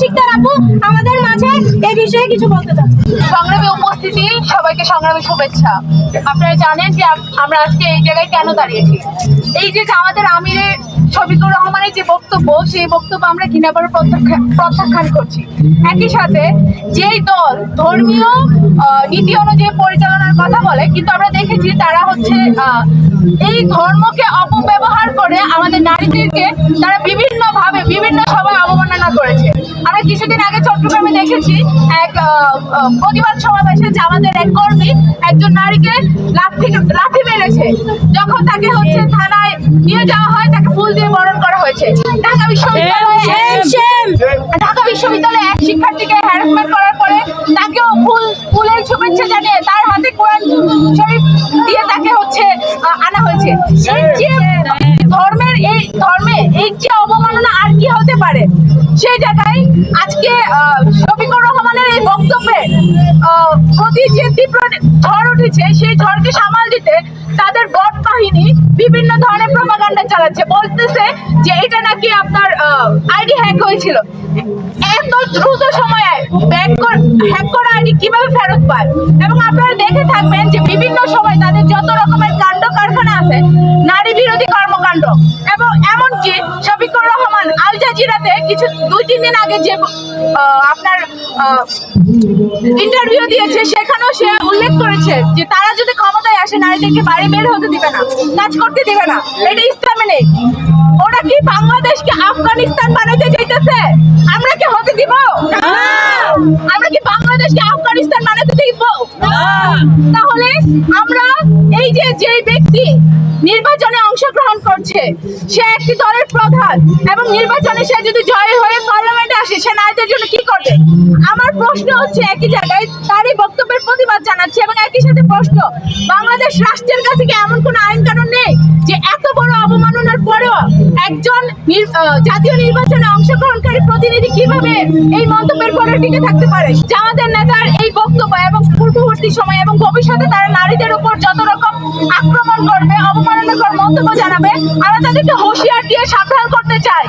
শিকদার আপু আমাদের মাঝে এই বিষয়ে কিছু বলতে চাচ্ছেন। সংগ্রামী উপস্থিতি, সবাইকে সংগ্রামী শুভেচ্ছা। আপনারা জানেন যে আমরা আজকে এই জায়গায় কেন দাঁড়িয়েছি। এই যে আমাদের আমিরের শফিকুর রহমানের যে বক্তব্য, সেই বক্তব্য আমরা ঘৃণাভাবে প্রত্যাখ্যান করছি। একই সাথে যেই দল ধর্মীয় নীতি অনুযায়ী পরিচালনার কথা বলে, কিন্তু আমরা দেখেছি তারা হচ্ছে এই ধর্মকে অপব্যবহার করে আমাদের নারীদেরকে তারা বিভিন্নভাবে বিভিন্ন সভায় অবমাননা করেছে। আমরা কিছুদিন আগে চট্টগ্রামে দেখেছি এক প্রতিবাদ সমাবেশে আমাদের এক কর্মী একজন নারীকে লাথি মেরেছে। যখন তাকে হচ্ছে থানায় নিয়ে যাওয়া হয়, তাকে ফুল দিয়ে বরণ করা হয়েছে। ঢাকা বিশ্ববিদ্যালয়ে এক শিক্ষার্থীকে হ্যারাসমেন্ট করার পরে তাকেও ফুলের শুভেচ্ছা জানিয়ে তার হাতে কোরআন শরীফ দিয়ে তাকে হচ্ছে আনা হয়েছে। ধর্মে এই যে অবমাননা আর কি হতে পারে। সেই জায়গায় আজকে শফিকুর রহমানের এই বক্তব্যে প্রতি যে তীব্র ঝড় উঠেছে, সেই ঝড়কে সামাল দিতে তাদের বট বাহিনী বিভিন্ন ধরনের প্রপাগান্ডা চালাচ্ছে। বলতেছে যে এটা নাকি আপনার আইডি হ্যাক হয়েছিল। এত দ্রুত সময়ে হ্যাক করা আইডি কিভাবে ফেরত পায়? এবং আপনারা দেখে থাকবেন যে বিভিন্ন সময় তাদের যত রকমের কাণ্ড কারখানা আছে, নারী বিরোধী কর্মকাণ্ড। এবং এমনকি শফিকুর রহমান আল জাজিরাতে কিছু 2-3 দিন আগে যে আপনার ইন্টারভিউ দিয়েছে, সেখানেও সে উল্লেখ করেছে যে তারা যদি ক্ষমতায় আসে নারীদেরকে বাইরে বের হতে দিবে না, কাজ করতে দিবে না। এটা ইসলামে নেই। ওরা কি বাংলাদেশকে আফগানিস্তান বানাইতে চাইতেছে? আমরা কি হতে দিব? আমরা কি বাংলাদেশকে আফগানিস্তান বানাতে দিব? তাহলে আমরা এই যে ব্যক্তি নির্বাচনে অংশগ্রহণ করছে, সে একটি দলের প্রধান, এবং নির্বাচনে সে যদি জয় হয়ে পার্লামেন্টে আসে, সে নারীদের জন্য কি করবে? আমার প্রশ্ন হচ্ছে, একই জায়গায় তারই বক্তব্যের প্রতিবাদ জানাচ্ছে এবং একই সাথে প্রশ্ন, বাংলাদেশ রাষ্ট্রের কাছে কি এমন কোনো আইন কানুন নেই যে এত বড় অবমাননার পরেও একজন জাতীয় নির্বাচনে অংশগ্রহণকারী প্রতিনিধি কিভাবে এই মন্তব্যের পরে টিকে থাকতে পারে? জামাতের নেতার এই বক্তব্য এবং পূর্ববর্তী সময় এবং ভবিষ্যতে তারা নারীদের উপর যত রকম আক্রমণ করবে, অবমাননাকর মন্তব্য জানাবে, আমরা তাদেরকে হুঁশিয়ার দিয়ে সাবধান করতে চাই